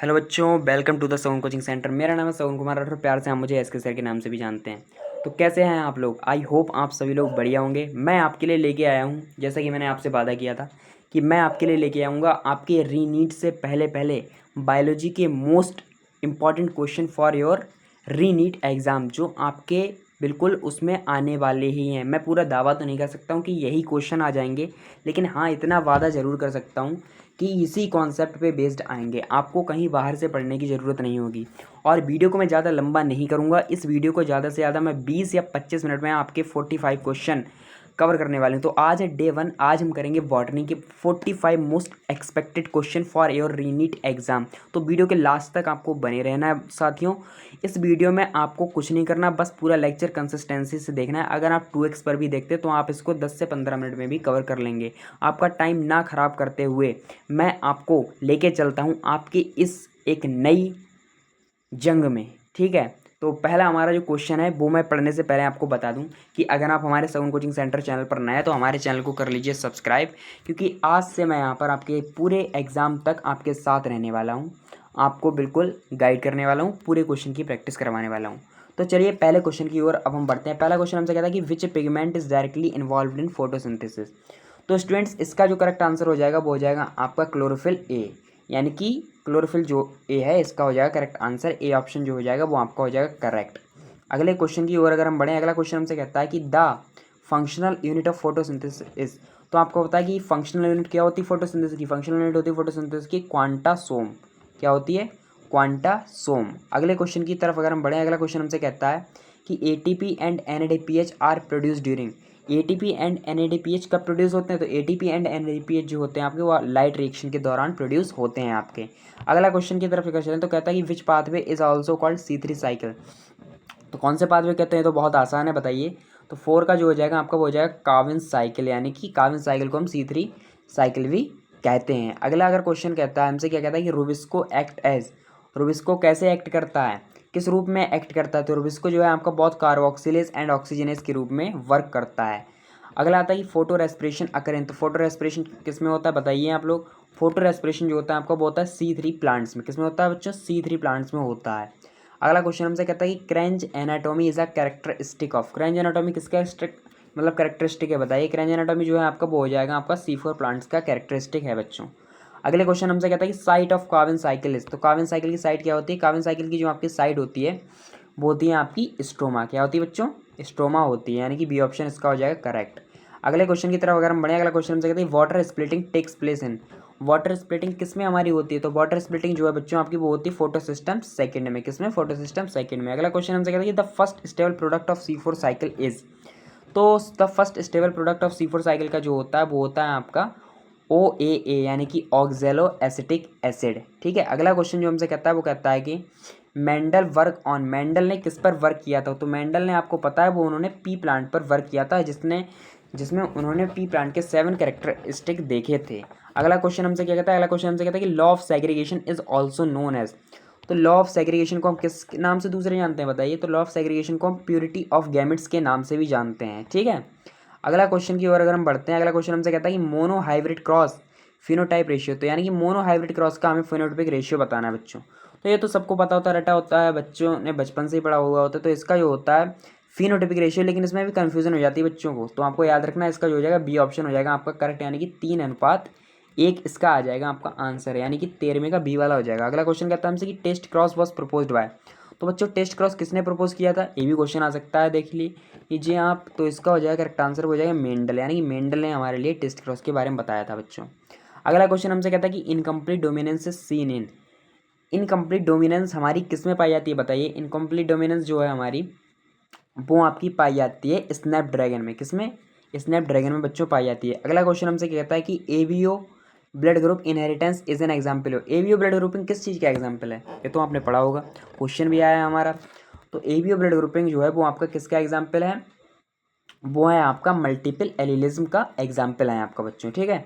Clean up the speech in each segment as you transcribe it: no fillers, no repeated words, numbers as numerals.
Hello बच्चों, welcome to the Sawan coaching centre. मेरा नाम है सवन कुमार राठौर, प्यार से आप मुझे एस के सर के नाम से भी जानते हैं। तो कैसे हैं आप लोग? आई होप आप सभी लोग बढ़िया होंगे। मैं आपके लिए लेके आया हूँ, जैसा कि मैंने आपसे वादा किया था कि मैं आपके लिए लेके आऊँगा आपके रीनीट से पहले पहले बायोलॉजी के most important question for your रीनीट exam, जो आपके बिल्कुल उसमें आने वाले ही हैं। मैं पूरा दावा तो नहीं कर सकता हूँ कि यही क्वेश्चन आ जाएंगे, लेकिन हाँ इतना वादा ज़रूर कर सकता हूँ कि इसी कॉन्सेप्ट पे बेस्ड आएंगे। आपको कहीं बाहर से पढ़ने की ज़रूरत नहीं होगी। और वीडियो को मैं ज़्यादा लंबा नहीं करूँगा। इस वीडियो को ज़्यादा से ज़्यादा मैं 20 या 25 मिनट में आपके 45 क्वेश्चन कवर करने वाले हैं। तो आज है डे 1। आज हम करेंगे बॉटनी के 45 most expected question for your रीनीट exam. तो वीडियो के लास्ट तक आपको बने रहना है साथियों। इस वीडियो में आपको कुछ नहीं करना, बस पूरा लेक्चर कंसिस्टेंसी से देखना है। अगर आप 2x पर भी देखते तो आप इसको 10 से 15 मिनट में भी कवर कर लेंगे। आपका टाइम ना ख़राब करते हुए मैं आपको लेके चलता हूँ आपकी इस एक नई जंग में, ठीक है। तो पहला हमारा जो क्वेश्चन है वो मैं पढ़ने से पहले आपको बता दूं कि अगर आप हमारे सवन कोचिंग सेंटर चैनल पर नए हैं तो हमारे चैनल को कर लीजिए सब्सक्राइब, क्योंकि आज से मैं यहाँ पर आपके पूरे एग्ज़ाम तक आपके साथ रहने वाला हूँ। आपको बिल्कुल गाइड करने वाला हूँ, पूरे क्वेश्चन की प्रैक्टिस करवाने वाला हूँ। तो चलिए पहले क्वेश्चन की ओर अब हम बढ़ते हैं। पहला क्वेश्चन हमसे कहता है कि which pigment is directly involve in photosynthesis. तो स्टूडेंट्स इसका जो करेक्ट आंसर हो जाएगा वो हो जाएगा आपका क्लोरोफिल ए, यानी कि क्लोरोफिल जो ए है इसका हो जाएगा करेक्ट आंसर। ए ऑप्शन जो हो जाएगा वो आपका हो जाएगा करेक्ट। अगले क्वेश्चन की ओर अगर हम बढ़ें, अगला क्वेश्चन हमसे कहता है कि the functional unit of photosynthesis is. तो आपको पता है कि फंक्शनल यूनिट क्या होती है फोटोसिंथेसिस की? फंक्शनल यूनिट होती है फोटोसिंथेसिस की क्वांटा सोम। क्या होती है? क्वांटा सोम। अगले क्वेश्चन की तरफ अगर हम बढ़ें, अगला क्वेश्चन हमसे कहता है कि ATP and NADPH are produce during. ATP and NADPH कब प्रोड्यूस होते हैं? तो एटीपी एंड एनएडीपीएच जो होते हैं आपके वो लाइट रिएक्शन के दौरान प्रोड्यूस होते हैं आपके। अगला क्वेश्चन की तरफ चलें तो कहता है कि which pathway is also called C3 cycle. तो कौन से पाथवे कहते हैं? तो बहुत आसान है, बताइए। तो 4 का जो हो जाएगा आपका वो हो जाएगा कार्विन साइकिल, यानी कि कार्विन साइकिल को हम C3 साइकिल भी कहते हैं। अगला अगर क्वेश्चन कहता है हमसे, क्या कहता है कि रुबिस्को एक्ट एज। रुबिस्को कैसे एक्ट करता है, किस रूप में एक्ट करता है? तो रुबिस्को जो है आपका बहुत कार्बोक्सिलेज एंड ऑक्सीजनेज के रूप में वर्क करता है। अगला आता है कि फोटो रेस्पिरेशन अकरेंस। तो फोटो रेस्पिरेशन किस में होता है बताइए आप लोग? फोटो रेस्पिरेशन जो होता है आपका वो होता है C3 प्लांट्स में। किस में होता है बच्चों? C3 प्लांट्स में होता है। अगला क्वेश्चन हमसे कहता है कि Kranz anatomy is a characteristic of. Kranz anatomy किसका मतलब कैरेक्टरिस्टिक है, बताइए। क्रेंज एनाटॉमी जो है आपका वो हो जाएगा आपका C4 प्लांट्स का कैरेक्टरिस्टिक है बच्चों। अगले क्वेश्चन हमसे कहता है कि site of carbon cycle is. तो कार्बन साइकिल की साइट क्या होती है? कार्बन साइकिल की जो आपकी साइट होती है वो होती है आपकी स्ट्रोमा। क्या होती है बच्चों? स्ट्रोमा होती है, यानी कि बी ऑप्शन इसका हो जाएगा करेक्ट। अगले क्वेश्चन की तरफ अगर हम बढ़े, अगला क्वेश्चन हमसे कहते हैं water splitting takes place in. Water splitting किस में हमारी होती है? तो वाटर स्प्लिटिंग जो है बच्चों आपकी वो होती है फोटो सिस्टम सेकंड में। किस में? फोटो सिस्टम सेकंड में। अगला क्वेश्चन हमसे कहता है कि the first stable product of C4 cycle is. तो the first stable product of C4 cycle का जो होता है वो होता है आपका OAA, यानी कि ऑक्जेलो एसिटिक एसिड, ठीक है। अगला क्वेश्चन जो हमसे कहता है वो कहता है कि मेंडल वर्क ऑन। मेंडल ने किस पर वर्क किया था? तो मेंडल ने आपको पता है वो उन्होंने पी प्लांट पर वर्क किया था, जिसमें उन्होंने पी प्लांट के 7 कैरेक्टरिस्टिक देखे थे। अगला क्वेश्चन हमसे क्या कहता है? अगला क्वेश्चन हमसे कहता है कि law of segregation is also known as. तो लॉ ऑफ सेग्रीगेशन को हम किस नाम से दूसरे जानते हैं बताइए? तो लॉ ऑफ सेग्रीगेशन को हम प्योरिटी ऑफ गैमेट्स के नाम से भी जानते हैं, ठीक है। अगला क्वेश्चन की ओर अगर हम बढ़ते हैं, अगला क्वेश्चन हमसे कहता है कि mono hybrid cross phenotype ratio. तो यानी कि मोनो हाइब्रिड क्रॉस का हमें फिनोटाइपिक रेशियो बताना है बच्चों। तो ये तो सबको पता होता है, रटा होता है, बच्चों ने बचपन से ही पढ़ा हुआ होता है। तो इसका जो होता है फिनोटाइपिक रेशियो, लेकिन इसमें भी कन्फ्यूजन हो जाती है बच्चों को, तो आपको याद रखना है इसका जो हो जाएगा बी ऑप्शन हो जाएगा आपका करेक्ट, यानी कि 3:1 इसका आ जाएगा आपका आंसर, यानी कि 13वें का बी वाला हो जाएगा। अगला क्वेश्चन कहता है हमसे कि test cross was proposed by. तो बच्चों टेस्ट क्रॉस किसने प्रपोज किया था? ये भी क्वेश्चन आ सकता है, देख लीजिए आप। तो इसका हो जाएगा करेक्ट आंसर हो जाएगा मेंडल, यानी कि मेंडल ने हमारे लिए टेस्ट क्रॉस के बारे में बताया था बच्चों। अगला क्वेश्चन हमसे कहता है कि incomplete dominance is seen in. Incomplete dominance हमारी किस में पाई जाती है बताइए? इनकम्प्लीट डोमिनेंस जो है हमारी वो आपकी पाई जाती है स्नैपड्रैगन में। किस में? स्नैपड्रैगन में बच्चों पाई जाती है। अगला क्वेश्चन हमसे कहता है कि ABO blood group inheritance is an example. ABO blood grouping किस चीज़ का एग्जाम्पल है? ये तो आपने पढ़ा होगा, क्वेश्चन भी आया है हमारा। तो एवीओ ब्लड ग्रुपिंग जो है वो आपका किसका एग्जाम्पल है? वो है आपका मल्टीपल एलिलिज्म का एग्जाम्पल है आपका बच्चों, ठीक है।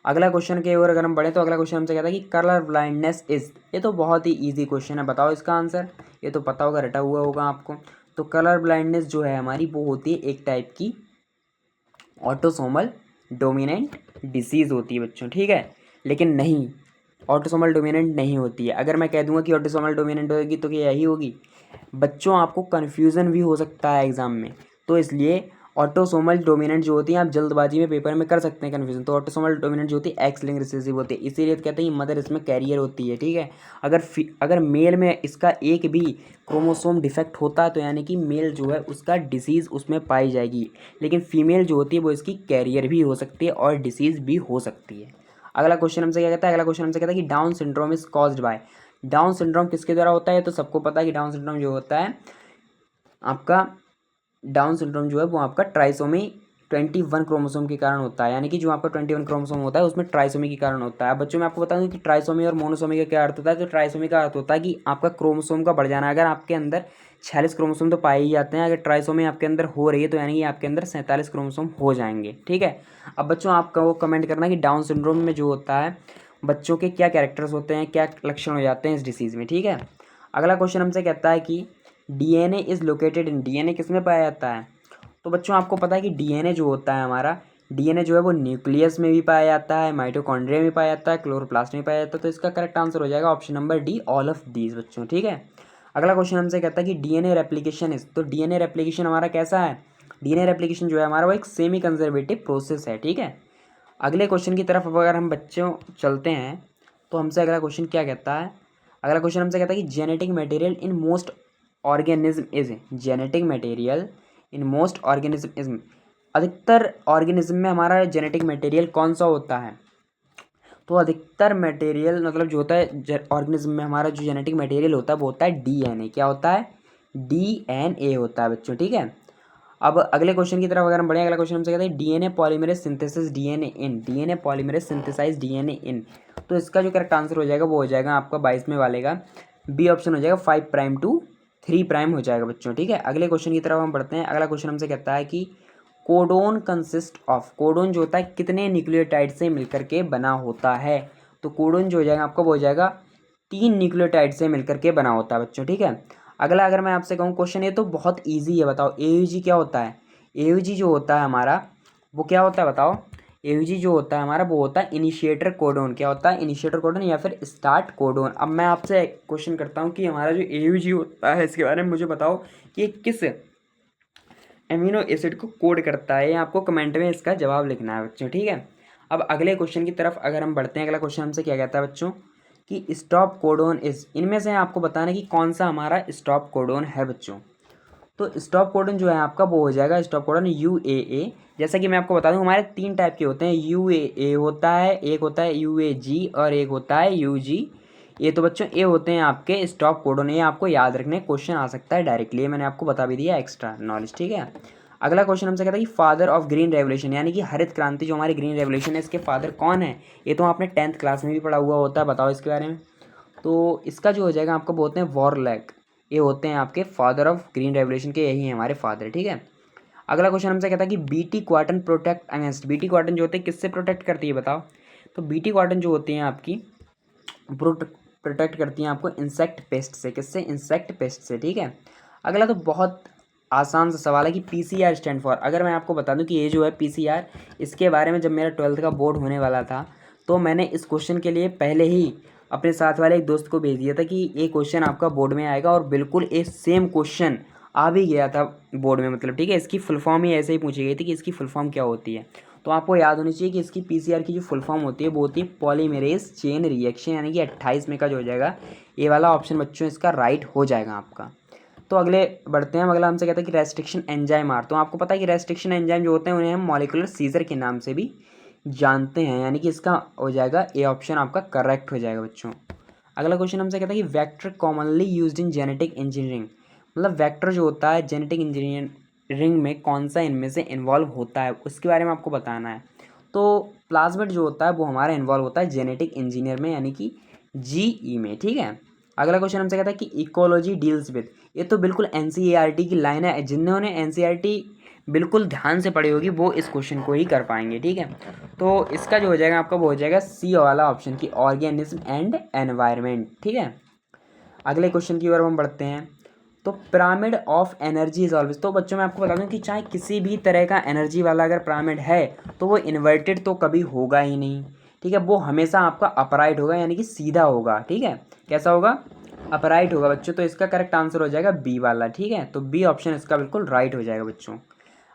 अगला क्वेश्चन के ओर अगर हम बढ़े तो अगला क्वेश्चन हमसे कहता है कि कलर ब्लाइंडनेस इज। ये तो बहुत ही इजी क्वेश्चन है, बताओ इसका आंसर। ये तो पता होगा, रटा हुआ होगा आपको। तो कलर ब्लाइंडनेस जो है हमारी वो होती है एक टाइप की ऑटोसोमल डोमिनेंट डिसीज़ होती है बच्चों, ठीक है। लेकिन नहीं, ऑटोसोमल डोमिनेंट नहीं होती है। अगर मैं कह दूंगा कि ऑटोसोमल डोमिनेंट होगी तो क्या यही होगी? बच्चों आपको कन्फ्यूज़न भी हो सकता है एग्ज़ाम में, तो इसलिए ऑटोसोमल डोमिनेंट जो होती है, आप जल्दबाजी में पेपर में कर सकते हैं कन्फ्यूजन। तो ऑटोसोमल डोमिनेंट जो होती है एक्स लिंक रिसेसिव होती है, इसीलिए तो कहते हैं मदर इसमें कैरियर होती है, ठीक है। अगर मेल में इसका एक भी क्रोमोसोम डिफेक्ट होता है तो यानी कि मेल जो है उसका डिसीज़ उसमें पाई जाएगी, लेकिन फीमेल जो होती है वो इसकी कैरियर भी हो सकती है और डिसीज़ भी हो सकती है। अगला क्वेश्चन हमसे क्या कहता है? अगला क्वेश्चन हमसे कहता है कि down syndrome is caused by. Down syndrome किसके द्वारा होता है? तो सबको पता है कि डाउन सिंड्रोम जो होता है आपका, डाउन सिंड्रोम जो है वो आपका ट्राइसोमी 21 क्रोमोसोम के कारण होता है, यानी कि जो आपका 21 क्रोमोसोम होता है उसमें ट्राइसोमी के कारण होता है। अब बच्चों मैं आपको बता दूं कि ट्राइसोमी और मोनोसोमी का क्या अर्थ होता है। तो ट्राइसोमी का अर्थ होता है कि आपका क्रोमोसोम का बढ़ जाना। अगर आपके अंदर 46 क्रोमोसोम तो पाए ही जाते हैं, अगर ट्राइसोमी आपके अंदर हो रही है तो यानी कि आपके अंदर 47 क्रोमोसोम हो जाएंगे, ठीक है। अब बच्चों आपका वो कमेंट करना कि डाउन सिंड्रोम में जो होता है बच्चों के क्या कैरेक्टर्स होते हैं, क्या लक्षण हो जाते हैं इस डिसीज़ में, ठीक है। अगला क्वेश्चन हमसे कहता है कि DNA is located in, DNA किस में पाया जाता है? तो बच्चों आपको पता है कि डीएनए जो होता है हमारा, डीएनए जो है वो न्यूक्लियस में भी पाया जाता है, माइटोकॉन्ड्रिया में पाया जाता है, क्लोरोप्लास्ट में पाया जाता है। तो इसका करेक्ट आंसर हो जाएगा option number D, all of these बच्चों, ठीक है। अगला क्वेश्चन हमसे कहता है कि डीएनए रेप्लिकेशन इज, तो डीएनए रेप्लिकेशन हमारा कैसा है? डीएनए रेप्लिकेशन जो है हमारा वो एक सेमी कंजर्वेटिव प्रोसेस है, ठीक है। अगले क्वेश्चन की तरफ अगर हम बच्चों चलते हैं तो हमसे अगला क्वेश्चन क्या कहता है? अगला क्वेश्चन हमसे कहता है कि genetic material in most organism is, genetic material in most organism is, अधिकतर ऑर्गेनिज्म में हमारा जेनेटिक मटेरियल कौन सा होता है? तो अधिकतर मटेरियल मतलब जो होता है ऑर्गेनिज्म में हमारा जो जेनेटिक मटेरियल होता है वो होता है डीएनए। क्या होता है? डीएनए होता है बच्चों, ठीक है। अब अगले क्वेश्चन की तरफ अगर हम बढ़े, अगला क्वेश्चन हमसे कहते हैं DNA polymerase synthesis DNA in, DNA polymerase synthesize DNA in. तो इसका जो करेक्ट आंसर हो जाएगा वो हो जाएगा आपका 22वें वाले का बी ऑप्शन हो जाएगा, 5 प्राइम टू 3 प्राइम हो जाएगा बच्चों, ठीक है। अगले क्वेश्चन की तरफ हम बढ़ते हैं। अगला क्वेश्चन हमसे कहता है कि कोडोन कंसिस्ट ऑफ, कोडोन जो होता है कितने न्यूक्लियोटाइड से मिलकर के बना होता है? तो कोडोन जो हो जाएगा आपका वो हो जाएगा 3 न्यूक्लियोटाइड से मिलकर के बना होता है बच्चों, ठीक है। अगला अगर मैं आपसे कहूँ क्वेश्चन, ये तो बहुत ईजी है, बताओ एयूजी क्या होता है? एयूजी जो होता है हमारा वो क्या होता है बताओ? एयूजी जो होता है हमारा वो होता है इनिशिएटर कोडोन। क्या होता है? इनिशिएटर कोडोन या फिर स्टार्ट कोडोन। अब मैं आपसे क्वेश्चन करता हूँ कि हमारा जो एयूजी होता है इसके बारे में मुझे बताओ कि किस एमिनो एसिड को कोड करता है। आपको कमेंट में इसका जवाब लिखना है बच्चों, ठीक है। अब अगले क्वेश्चन की तरफ अगर हम बढ़ते हैं, अगला क्वेश्चन हमसे क्या कहता है बच्चों कि स्टॉप कोडोन इज, इनमें से आपको बताना कि कौन सा हमारा स्टॉप कोडोन है बच्चों। तो स्टॉप कोडन जो है आपका वो हो जाएगा स्टॉप कोडन यूएए। जैसा कि मैं आपको बता दूं हमारे 3 टाइप के होते हैं, यूएए होता है, एक होता है यूएजी और एक होता है यूजी। ये तो बच्चों ये होते हैं आपके स्टॉप कोडन, ये आपको याद रखने क्वेश्चन आ सकता है डायरेक्टली, मैंने आपको बता भी दिया एक्स्ट्रा नॉलेज, ठीक है। अगला क्वेश्चन हमसे कहता है कि फादर ऑफ ग्रीन रेवोल्यूशन, यानी कि हरित क्रांति जो हमारी ग्रीन रेवोल्यूशन है इसके फादर कौन है? ये तो आपने 10th क्लास में भी पढ़ा हुआ होता है, बताओ इसके बारे में। तो इसका जो हो जाएगा आपको बोलते हैं वॉरलैक, ये होते हैं आपके फादर ऑफ ग्रीन रेवोल्यूशन के, यही हैं हमारे फादर, ठीक है। अगला क्वेश्चन हमसे कहता है कि बीटी क्वार्टन प्रोटेक्ट अगेंस्ट, बीटी क्वार्टन जो होते हैं किससे प्रोटेक्ट करती है बताओ? तो बीटी क्वार्टन जो होती हैं आपकी प्रोटेक्ट करती हैं आपको इंसेक्ट पेस्ट से, किससे? इंसेक्ट पेस्ट से, ठीक है। अगला तो बहुत आसान सा सवाल है कि पीसीआर स्टैंड फॉर। अगर मैं आपको बता दूं कि ये जो है पीसीआर, इसके बारे में जब मेरा 12th का बोर्ड होने वाला था तो मैंने इस क्वेश्चन के लिए पहले ही अपने साथ वाले एक दोस्त को भेज दिया था कि ये क्वेश्चन आपका बोर्ड में आएगा, और बिल्कुल एक सेम क्वेश्चन आ भी गया था बोर्ड में, मतलब ठीक है। इसकी फुल फॉर्म ही ऐसे ही पूछी गई थी कि इसकी फुल फॉर्म क्या होती है। तो आपको याद होनी चाहिए कि इसकी पीसीआर की जो फुल फॉर्म होती है वो होती है पॉलीमेरेज चेन रिएक्शन, यानी कि 28 में का जो हो जाएगा ये वाला ऑप्शन बच्चों इसका राइट हो जाएगा आपका। तो अगले बढ़ते हैं। अगला हमसे कहता है कि रेस्ट्रिक्शन एंजाइम आर, तो आपको पता है कि रेस्ट्रिक्शन एंजाइम जो होते हैं उन्हें हम मॉलिक्यूलर सीजर के नाम से भी जानते हैं, यानी कि इसका हो जाएगा ए ऑप्शन आपका करेक्ट हो जाएगा बच्चों। अगला क्वेश्चन हमसे कहता है कि vector commonly used in genetic engineering, मतलब वेक्टर जो होता है जेनेटिक इंजीनियरिंग में कौन सा इनमें से इन्वॉल्व होता है उसके बारे में आपको बताना है। तो प्लाज्मिड जो होता है वो हमारा इन्वॉल्व होता है जेनेटिक इंजीनियर में, यानी कि जीई में, ठीक है। अगला क्वेश्चन हमसे कहता है कि इकोलॉजी डील्स विद, ये तो बिल्कुल एनसीईआरटी की लाइन है, जिन्होंने एनसीईआरटी बिल्कुल ध्यान से पढ़ी होगी वो इस क्वेश्चन को ही कर पाएंगे, ठीक है। तो इसका जो हो जाएगा आपका वो हो जाएगा सी वाला ऑप्शन की ऑर्गेनिज्म एंड एनवायरनमेंट, ठीक है। अगले क्वेश्चन की ओर हम बढ़ते हैं। तो pyramid of energy is always, तो बच्चों मैं आपको बता दूं कि चाहे किसी भी तरह का एनर्जी वाला अगर पिरामिड है तो वो इन्वर्टेड तो कभी होगा ही नहीं, ठीक है, वो हमेशा आपका अपराइट होगा, यानी कि सीधा होगा। ठीक है, कैसा होगा? अपराइट होगा बच्चों। तो इसका करेक्ट आंसर हो जाएगा बी वाला। ठीक है, तो बी ऑप्शन इसका बिल्कुल राइट हो जाएगा बच्चों।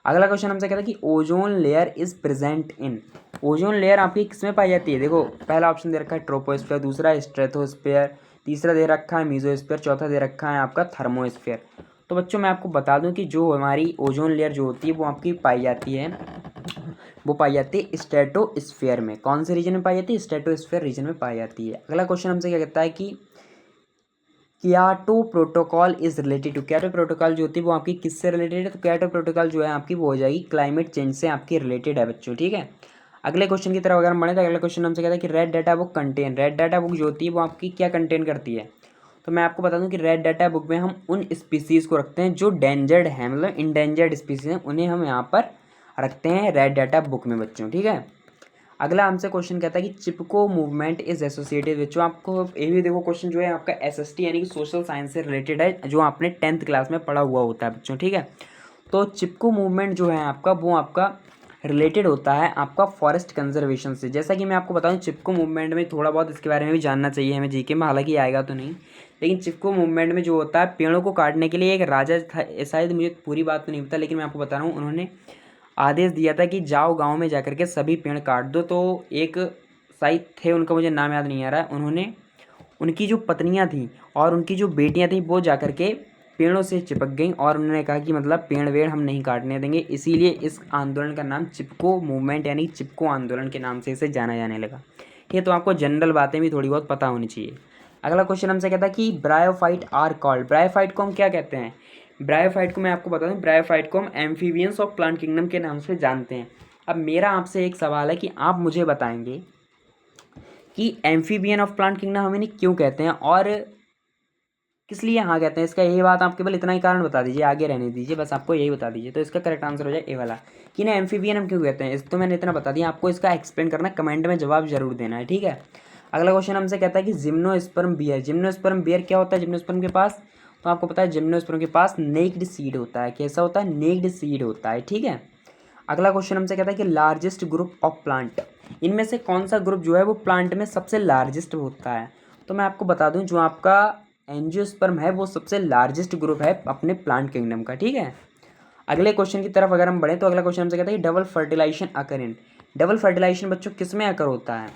अगला क्वेश्चन हमसे कहता है कि ozone layer is present in. Ozone layer आपकी किस में पाई जाती है? देखो, पहला ऑप्शन दे रखा है ट्रोपोस्फीयर, दूसरा है स्ट्रेटोस्फीयर, तीसरा दे रखा है मीजोस्फीयर, चौथा दे रखा है आपका थर्मोस्फीयर। तो बच्चों मैं आपको बता दूं कि जो हमारी ओजोन लेयर जो होती है वो आपकी पाई जाती है, वो पाई जाती है स्ट्रेटोस्फीयर में। कौन से रीजन में पाई जाती है? स्ट्रेटोस्फीयर रीजन में पाई जाती है। अगला क्वेश्चन हमसे क्या कहता है कि Kyoto protocol is related to. Kyoto protocol जो होती है वो आपकी किससे रिलेटेड है? तो क्योटो प्रोटोकॉल जो है आपकी वो हो जाएगी क्लाइमेट चेंज से आपकी रिलेटेड है बच्चों। ठीक है, अगले क्वेश्चन की तरफ अगर हम बढ़े तो अगला क्वेश्चन हमसे कहता है कि red data book contain. Red data book जो होती है वो आपकी क्या कंटेन करती है? तो मैं आपको बता दूं कि रेड डाटा बुक में हम उन स्पीसीज़ को रखते हैं जो डेंजर्ड हैं, मतलब इंडेंजर्ड स्पीसीज हैं, उन्हें हम यहाँ पर रखते हैं रेड डाटा बुक में बच्चों। ठीक है, अगला हमसे क्वेश्चन कहता है कि चिपको मूवमेंट इज एसोसिएटेड विद। जो आपको ये भी देखो क्वेश्चन जो है आपका एसएसटी यानी कि सोशल साइंस से रिलेटेड है, जो आपने 10th क्लास में पढ़ा हुआ होता है बच्चों। ठीक है, तो चिपको मूवमेंट जो है आपका वो आपका रिलेटेड होता है आपका फॉरेस्ट कंजर्वेशन से। जैसा कि मैं आपको बताऊं, चिपको मूवमेंट में थोड़ा बहुत इसके बारे में भी जानना चाहिए हमें जीके में, हालांकि आएगा तो नहीं, लेकिन चिपको मूवमेंट में जो होता है पेड़ों को काटने के लिए एक राजा था, शायद मुझे पूरी बात तो नहीं पता, लेकिन मैं आपको बता रहा हूँ, उन्होंने आदेश दिया था कि जाओ गांव में जाकर के सभी पेड़ काट दो। तो एक शायद थे, उनका मुझे नाम याद नहीं आ रहा है, उन्होंने उनकी जो पत्नियां थी और उनकी जो बेटियां थी वो जाकर के पेड़ों से चिपक गईं और उन्होंने कहा कि मतलब पेड़ वेड़ हम नहीं काटने देंगे। इसीलिए इस आंदोलन का नाम चिपको मूवमेंट यानी चिपको आंदोलन के नाम से इसे जाना जाने लगा। ठीक है, तो आपको जनरल बातें भी थोड़ी बहुत पता होनी चाहिए। अगला क्वेश्चन हमसे कहता है कि ब्रायोफाइट आर कॉल्ड। ब्रायोफाइट को हम क्या कहते हैं? ब्रायोफाइट को मैं आपको बता दूं, ब्रायोफाइट को हम एम्फीबियंस ऑफ प्लांट किंगडम के नाम से जानते हैं। अब मेरा आपसे एक सवाल है कि आप मुझे बताएंगे कि एम्फीबियन ऑफ प्लांट किंगडम हम इन्हें क्यों कहते हैं और किस लिए हाँ कहते हैं? इसका यही बात आप केवल इतना ही कारण बता दीजिए, आगे रहने दीजिए, बस आपको यही बता दीजिए। तो इसका करेक्ट आंसर हो जाए ए वाला, कि ना एम्फीबियन हम क्यों कहते हैं। इस तो मैंने इतना बता दिया, आपको इसका एक्सप्लेन करना, कमेंट में जवाब जरूर देना है। ठीक है, अगला क्वेश्चन हमसे कहता है कि जिम्नोस्पर्म बियर। जिम्नोस्पर्म बियर क्या होता है जिम्नोस्पर्म के पास? तो आपको पता है जिम्नोस्पर्म के पास नेक्ड सीड होता है। कैसा होता है? नेक्ड सीड होता है। ठीक है, अगला क्वेश्चन हमसे कहता है कि लार्जेस्ट ग्रुप ऑफ प्लांट। इनमें से कौन सा ग्रुप जो है वो प्लांट में सबसे लार्जेस्ट होता है? तो मैं आपको बता दूं, जो आपका एंजियोस्पर्म है वो सबसे लार्जेस्ट ग्रुप है अपने प्लांट किंगडम का। ठीक है, अगले क्वेश्चन की तरफ अगर हम बढ़ें तो अगला क्वेश्चन हमसे कहता है कि डबल फर्टिलाइजेशन अकर इन। डबल फर्टिलाइजेशन बच्चों किस में अकर होता है?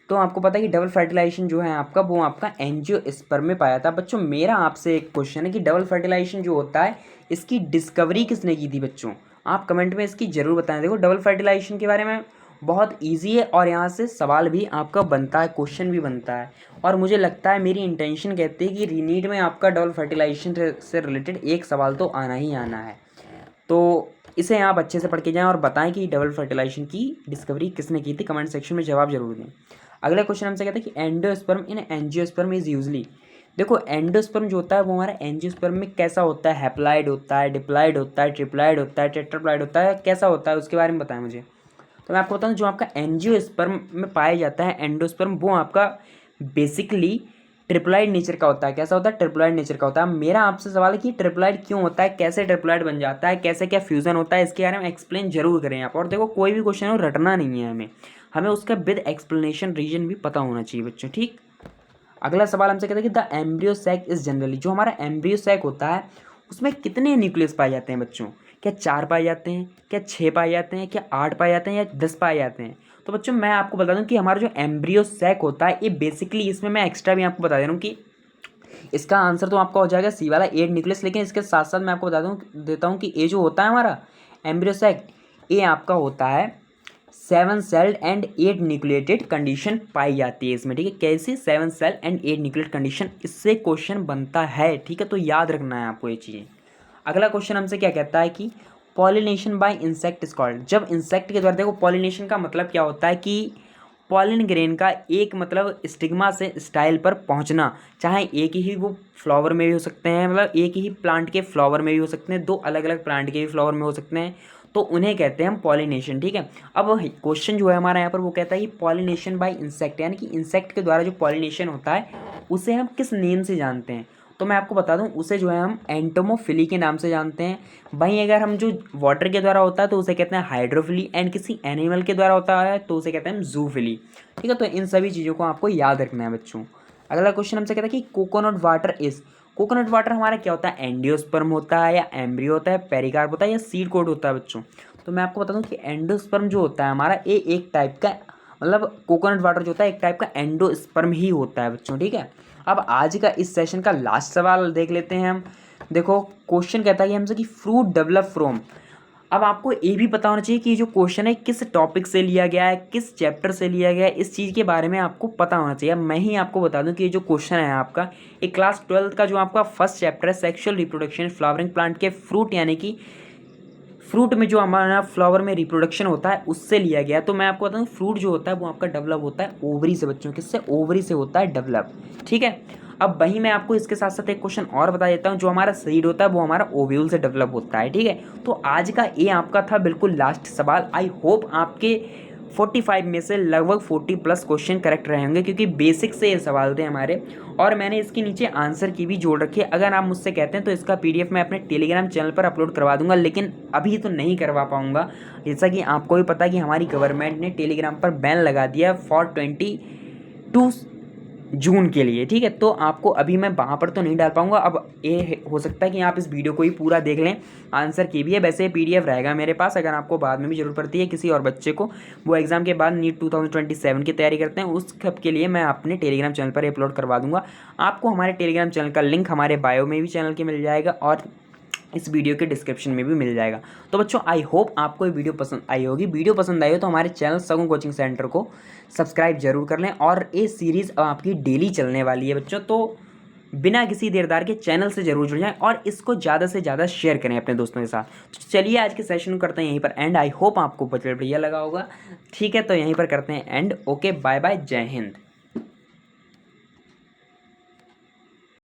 तो आपको पता है कि डबल फर्टिलाइजेशन जो है आपका वो आपका एंजियोस्पर्म में पाया था। बच्चों मेरा आपसे एक क्वेश्चन है कि डबल फर्टिलाइजेशन जो होता है इसकी डिस्कवरी किसने की थी बच्चों? आप कमेंट में इसकी जरूर बताएं। देखो, डबल फर्टिलाइजेशन के बारे में बहुत ईजी है और यहाँ से सवाल भी आपका बनता है, क्वेश्चन भी बनता है, और मुझे लगता है मेरी इंटेंशन कहती है कि रीनीट में आपका डबल फर्टिलाइजेशन से रिलेटेड एक सवाल तो आना ही आना है। तो इसे आप अच्छे से पढ़ के जाएं और बताएं कि डबल फर्टिलाइजेशन की डिस्कवरी किसने की थी। कमेंट सेक्शन में जवाब जरूर दें। अगला क्वेश्चन हमसे कहता है कि endosperm in angiosperm is usually. देखो, एंडोस्पर्म जो होता है वो हमारा एंजियोस्पर्म में कैसा होता है? हैप्लॉइड होता है, डिप्लॉइड होता है, ट्रिप्लॉइड होता है, टेट्राप्लॉइड होता है, कैसा होता है उसके बारे में बताएं मुझे। तो मैं आपको बताऊं, जो आपका एंजियोस्पर्म में पाया जाता है एंडोस्पर्म, वो आपका बेसिकली ट्रिप्लॉइड नेचर का होता है। कैसा होता है? ट्रिप्लॉइड नेचर का होता है। मेरा आपसे सवाल है कि ट्रिप्लॉइड क्यों होता है, कैसे ट्रिप्लॉइड बन जाता है, कैसे क्या फ्यूजन होता है, इसके बारे में एक्सप्लेन जरूर करें आप। और देखो, कोई भी क्वेश्चन हो रटना नहीं है हमें, हमें उसका विद एक्सप्लेनेशन रीजन भी पता होना चाहिए बच्चों। ठीक, अगला सवाल हमसे कहता है कि the embryo sac is generally. जो हमारा एम्ब्रियो सैक होता है उसमें कितने न्यूक्लियस पाए जाते हैं बच्चों? क्या 4 पाए जाते हैं, क्या 6 पाए जाते हैं, क्या 8 पाए जाते हैं, या 10 पाए जाते हैं? तो बच्चों मैं आपको बता दूं कि हमारा जो एम्ब्रियो सैक होता है ये बेसिकली, इसमें मैं एक्स्ट्रा भी आपको बता दे रहा हूँ कि इसका आंसर तो आपका हो जाएगा सी वाला 8 न्यूक्लियस, लेकिन इसके साथ साथ मैं आपको बता देता हूँ कि ये जो होता है हमारा एम्ब्रियो सैक, ये आपका होता है 7 सेल्ड एंड 8 न्यूक्लिएटेड कंडीशन पाई जाती है इसमें। ठीक है, कैसे? 7 सेल एंड 8 न्यूक्लिएटेड कंडीशन, इससे क्वेश्चन बनता है। ठीक है, तो याद रखना है आपको ये चीज़ें। अगला क्वेश्चन हमसे क्या कहता है कि pollination by insect is called. जब इंसेक्ट के द्वारा, देखो पॉलिनेशन का मतलब क्या होता है कि पॉलिन ग्रेन का एक मतलब स्टिग्मा से स्टाइल पर पहुंचना, चाहे एक ही वो फ्लावर में भी हो सकते हैं, मतलब एक ही प्लांट के फ्लावर में भी हो सकते हैं, दो अलग अलग प्लांट के भी फ्लावर में हो सकते हैं, तो उन्हें कहते हैं हम पॉलिनेशन। ठीक है, अब क्वेश्चन जो है हमारा यहाँ पर वो कहता है कि पॉलिनेशन बाय इंसेक्ट, यानी कि इंसेक्ट के द्वारा जो पॉलिनेशन होता है उसे हम किस नेम से जानते हैं? तो मैं आपको बता दूं उसे जो है हम एंटोमोफिली के नाम से जानते हैं। वहीं अगर हम जो वाटर के द्वारा होता है तो उसे कहते हैं हाइड्रोफिली, एंड किसी एनिमल के द्वारा होता है तो उसे कहते हैं हम जूफिली। ठीक है, तो इन सभी चीज़ों को आपको याद रखना है बच्चों। अगला क्वेश्चन हमसे कहता है कि coconut water is, coconut water हमारा क्या होता है, एंडियोस्पर्म होता है या एम्ब्रियो होता है, पेरिकार्प होता है या सीड कोड होता है बच्चों। तो मैं आपको बता दूं कि एंडोस्पर्म जो होता है हमारा ये एक टाइप का, मतलब कोकोनट वाटर जो होता है एक टाइप का एंडोस्पर्म ही होता है बच्चों। ठीक है, अब आज का इस सेशन का लास्ट सवाल देख लेते हैं हम। देखो क्वेश्चन कहता है कि हमसे कि फ्रूट डेवलप फ्रॉम। अब आपको ये भी पता होना चाहिए कि जो क्वेश्चन है किस टॉपिक से लिया गया है, किस चैप्टर से लिया गया है, इस चीज़ के बारे में आपको पता होना चाहिए। मैं ही आपको बता दूं कि ये जो क्वेश्चन है आपका, ये क्लास 12th का जो आपका फर्स्ट चैप्टर है सेक्सुअल रिप्रोडक्शन फ्लावरिंग प्लांट के फ्रूट, यानी कि फ्रूट में जो हमारा फ्लावर में रिप्रोडक्शन होता है उससे लिया गया है। तो मैं आपको बताऊँ फ्रूट जो होता है वो आपका डेवलप होता है ओवरी से बच्चों, किससे, ओवरी से होता है डेवलप। ठीक है, अब वहीं मैं आपको इसके साथ साथ एक क्वेश्चन और बता देता हूँ, जो हमारा सीड होता है वो हमारा ओव्यूल से डेवलप होता है। ठीक है, तो आज का ये आपका था बिल्कुल लास्ट सवाल। आई होप आपके 45 में से लगभग 40+ क्वेश्चन करेक्ट रहे होंगे, क्योंकि बेसिक से ये सवाल थे हमारे, और मैंने इसके नीचे आंसर की भी जोड़ रखी है। अगर आप मुझसे कहते हैं तो इसका PDF मैं अपने टेलीग्राम चैनल पर अपलोड करवा दूंगा, लेकिन अभी तो नहीं करवा पाऊंगा। जैसा कि आपको भी पता है कि हमारी गवर्नमेंट ने टेलीग्राम पर बैन लगा दिया फॉर 22 जून के लिए। ठीक है, तो आपको अभी मैं वहाँ पर तो नहीं डाल पाऊंगा। अब ये हो सकता है कि आप इस वीडियो को ही पूरा देख लें, आंसर की भी है। वैसे PDF रहेगा मेरे पास, अगर आपको बाद में भी जरूरत पड़ती है किसी और बच्चे को, वो एग्ज़ाम के बाद नीट 2027 की तैयारी करते हैं, उस सब के लिए मैं अपने टेलीग्राम चैनल पर अपलोड करवा दूंगा। आपको हमारे टेलीग्राम चैनल का लिंक हमारे बायो में भी चैनल के मिल जाएगा, और इस वीडियो के डिस्क्रिप्शन में भी मिल जाएगा। तो बच्चों आई होप आपको ये वीडियो पसंद आई होगी। वीडियो पसंद आई हो तो हमारे चैनल सगुन कोचिंग सेंटर को सब्सक्राइब जरूर कर लें, और ये सीरीज़ आपकी डेली चलने वाली है बच्चों, तो बिना किसी देरदार के चैनल से जरूर जुड़ जाएं और इसको ज़्यादा से ज़्यादा शेयर करें अपने दोस्तों के साथ। तो चलिए आज के सेशन को करते हैं यहीं पर एंड। आई होप आपको बढ़िया लगा होगा। ठीक है, तो यहीं पर करते हैं एंड। ओके, बाय बाय, जय हिंद।